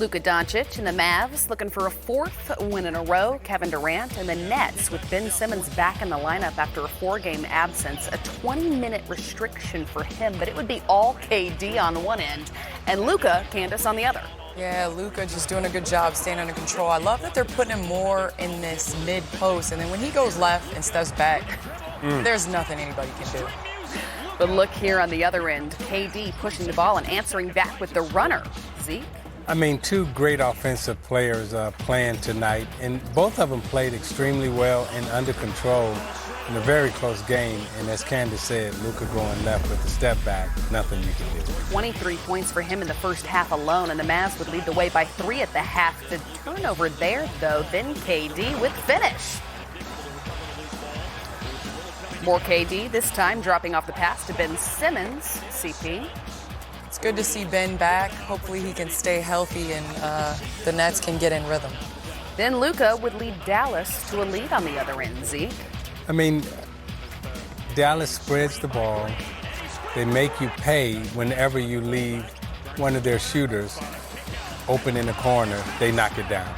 Luka Doncic and the Mavs looking for a fourth win in a row. Kevin Durant and the Nets with Ben Simmons back in the lineup after a 4-game absence. A 20-minute restriction for him, but it would be all KD on one end and Luka, Candace, on the other. Yeah, Luka just doing a good job staying under control. I love that they're putting him more in this mid-post, and then when he goes left and steps back, there's nothing anybody can do. But look here on the other end, KD pushing the ball and answering back with the runner. Zeke? I mean, two great offensive players playing tonight, and both of them played extremely well and under control in a very close game. And as Candace said, Luka going left with the step back, nothing you can do. 23 points for him in the first half alone, and the Mavs would lead the way by 3 at the half. The turnover there, though, then KD with finish. More KD, this time dropping off the pass to Ben Simmons. CP. It's good to see Ben back. Hopefully he can stay healthy and the Nets can get in rhythm. Then Luka would lead Dallas to a lead on the other end. Zeke. I mean, Dallas spreads the ball. They make you pay whenever you leave one of their shooters open in the corner. They knock it down.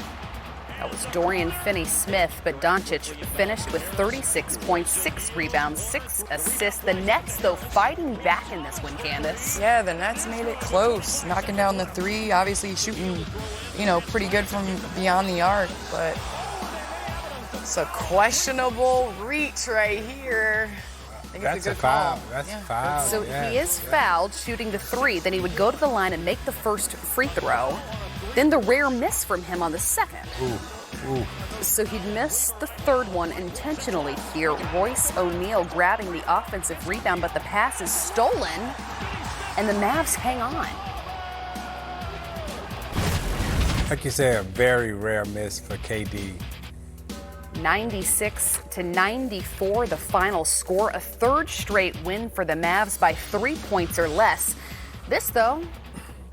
That was Dorian Finney-Smith, but Doncic finished with 36 points, 6 rebounds, 6 assists. The Nets, though, fighting back in this one, Candace. Yeah, the Nets made it close, knocking down the 3. Obviously shooting, pretty good from beyond the arc, but it's a questionable reach right here. I think That's it's a good foul. call. That's Yeah. a foul. So yeah. he is fouled shooting the 3. Then he would go to the line and make the first free throw. Then the rare miss from him on the second. Ooh. So he'd miss the third one intentionally here. Royce O'Neal grabbing the offensive rebound, but the pass is stolen, and the Mavs hang on. Like you say, a very rare miss for KD. 96-94, the final score. A third straight win for the Mavs by 3 points or less. This, though,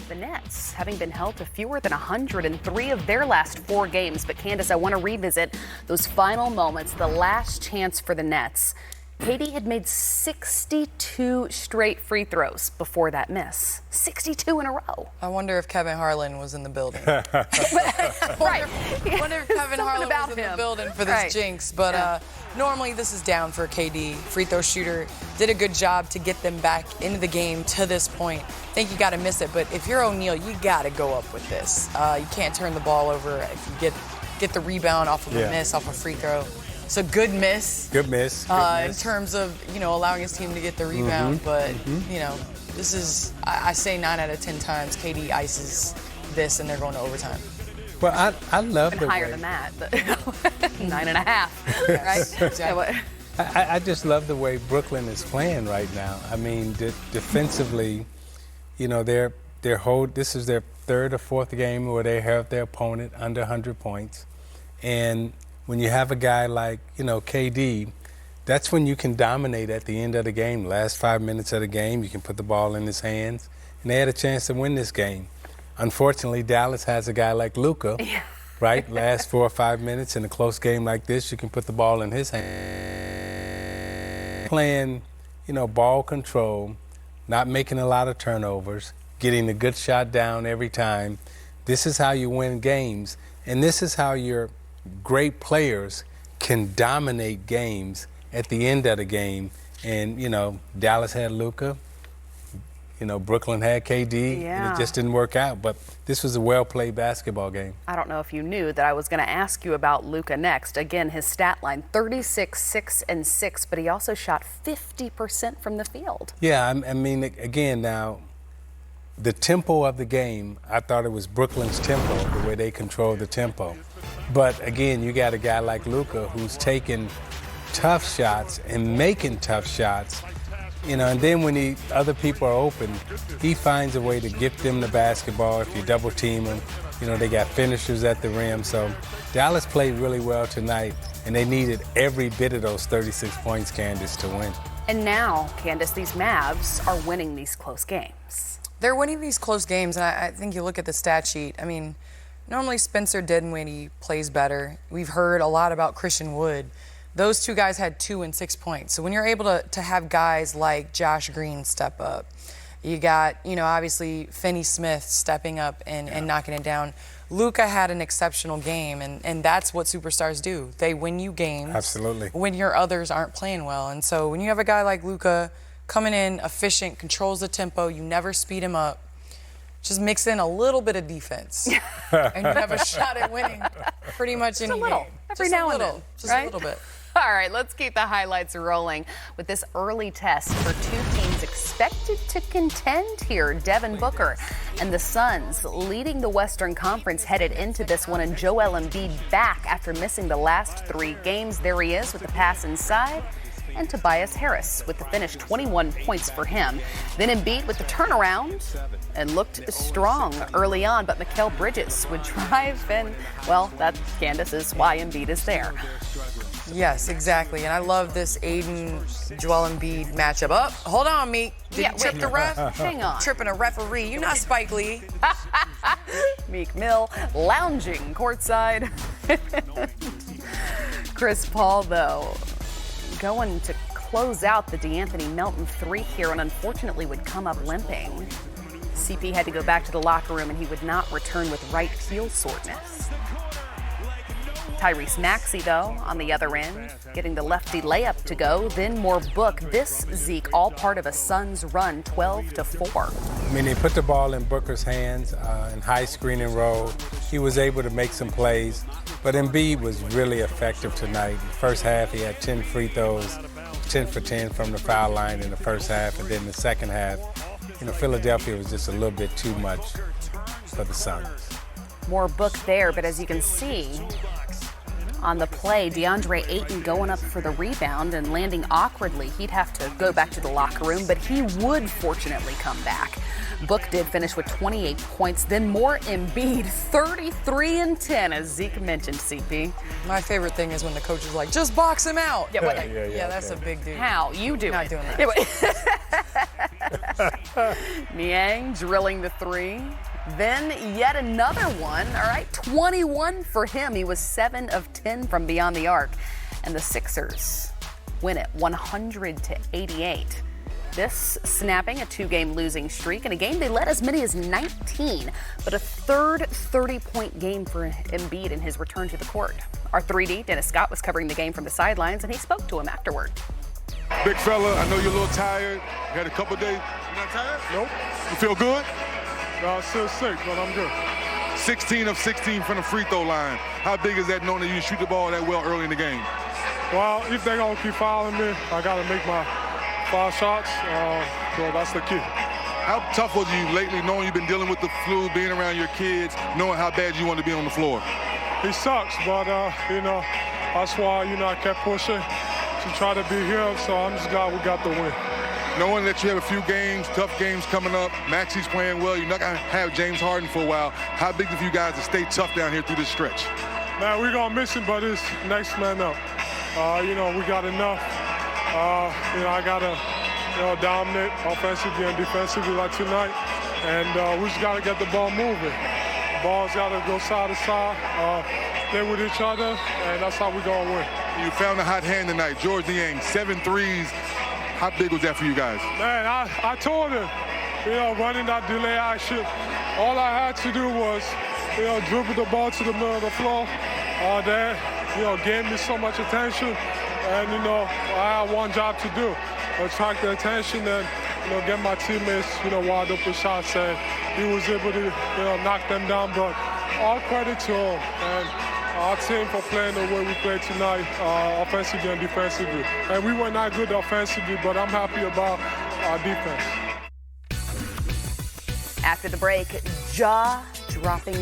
the Nets, having been held to fewer than 103 of their last 4 games. But Candace, I want to revisit those final moments, the last chance for the Nets. KD had made 62 straight free throws before that miss. 62 in a row. I wonder if Kevin Harlan was in the building. Right. I wonder if Kevin Harlan was in the building for this jinx. But normally this is down for KD. Free throw shooter did a good job to get them back into the game to this point. I think you got to miss it. But if you're O'Neal, you got to go up with this. You can't turn the ball over if you get the rebound off of a miss, off a free throw. So good miss. Good miss. In terms of, allowing his team to get the rebound. But, this is, I say 9 out of 10 times KD ices this and they're going to overtime. Well, I love the higher way. than that, but 9.5, right? Exactly. I just love the way Brooklyn is playing right now. I mean, defensively, this is their 3rd or 4th game where they have their opponent under 100 points. And when you have a guy like, KD, that's when you can dominate at the end of the game. Last 5 minutes of the game, you can put the ball in his hands. And they had a chance to win this game. Unfortunately, Dallas has a guy like Luka, right? Last 4 or 5 minutes in a close game like this, you can put the ball in his hands. Playing, ball control, not making a lot of turnovers, getting a good shot down every time. This is how you win games. And this is how your great players can dominate games at the end of the game. And, Dallas had Luka. Brooklyn had KD, and it just didn't work out. But this was a well-played basketball game. I don't know if you knew that I was going to ask you about Luka next. Again, his stat line, 36, 6, and 6, but he also shot 50% from the field. Yeah, I mean, again, now, the tempo of the game, I thought it was Brooklyn's tempo, the way they control the tempo. But, again, you got a guy like Luka who's taking tough shots and making tough shots. And then when other people are open, he finds a way to get them the basketball. If you double team them, they got finishers at the rim. So Dallas played really well tonight, and they needed every bit of those 36 points, Candace, to win. And now, Candace, these Mavs are winning these close games. They're winning these close games, and I think you look at the stat sheet. I mean, normally Spencer Dinwiddie plays better. We've heard a lot about Christian Wood. Those 2 guys had 2 and 6 points. So when you're able to have guys like Josh Green step up, You got, obviously Finney-Smith stepping up and knocking it down. Luka had an exceptional game, and that's what superstars do. They win you games. Absolutely. When your others aren't playing well. And so when you have a guy like Luka coming in, efficient, controls the tempo, you never speed him up, just mix in a little bit of defense, and you have a shot at winning pretty much any game. Every now and then. Just a little bit. All right, let's keep the highlights rolling with this early test for two teams expected to contend here. Devin Booker and the Suns leading the Western Conference headed into this one, and Joel Embiid back after missing the last 3 games. There he is with the pass inside, and Tobias Harris with the finish, 21 points for him. Then Embiid with the turnaround and looked strong early on, but Mikal Bridges would drive, and, well, that, Candace, is why Embiid is there. Yes, exactly. And I love this Joel Embiid matchup. Oh, hold on, Meek. Did you trip the ref? Hang on. Tripping a referee. You're not Spike Lee. Meek Mill lounging courtside. Chris Paul, though, going to close out the DeAnthony Melton 3 here, and unfortunately would come up limping. CP had to go back to the locker room, and he would not return with right heel soreness. Tyrese Maxey, though, on the other end, getting the lefty layup to go. Then more Book. This, Zeke, all part of a Suns run, 12-4. I mean, they put the ball in Booker's hands in high screen and roll. He was able to make some plays, but Embiid was really effective tonight. First half, he had 10 free throws, 10 for 10 from the foul line in the first half, and then the second half, Philadelphia was just a little bit too much for the Suns. More Book there, but as you can see, on the play, DeAndre Ayton going up for the rebound and landing awkwardly. He'd have to go back to the locker room, but he would fortunately come back. Book did finish with 28 points, then more Embiid, 33 and 10, as Zeke mentioned, CP. My favorite thing is when the coach is like, just box him out. Yeah, that's a big dude. How? You do Not it. doing that. Niang drilling the 3. Then yet another one. All right, 21 for him. He was 7 of 10 from beyond the arc. And the Sixers win it 100-88. This snapping a 2-game losing streak in a game they led as many as 19, but a third 30-point game for Embiid in his return to the court. Our 3D, Dennis Scott, was covering the game from the sidelines, and he spoke to him afterward. Big fella, I know you're a little tired. You had a couple days. You not tired? Nope. You feel good? No, I'm still sick, but I'm good. 16 of 16 from the free throw line. How big is that knowing that you shoot the ball that well early in the game? Well, if they're going to keep fouling me, I got to make my 5 shots. So that's the key. How tough was you lately knowing you've been dealing with the flu, being around your kids, knowing how bad you want to be on the floor? It sucks, but, that's why, I kept pushing to try to be here. So I'm just glad we got the win. Knowing that you have a few games, tough games coming up, Maxey's playing well, you're not going to have James Harden for a while. How big is it for you guys to stay tough down here through this stretch? Man, we're going to miss him, but it's next man up. We got enough. I got to, dominate offensively and defensively like tonight. And we just got to get the ball moving. The ball's got to go side to side, play with each other, and that's how we're going to win. You found a hot hand tonight. George Niang, 7 threes. How big was that for you guys? Man, I told him, running that delay action, all I had to do was, dribble the ball to the middle of the floor. That, gave me so much attention. And, I had one job to do, attract the attention and, get my teammates, wide open shots. And he was able to, knock them down. But all credit to him and our team for playing the way we played tonight, offensively and defensively. And we were not good offensively, but I'm happy about our defense. After the break, jaw-dropping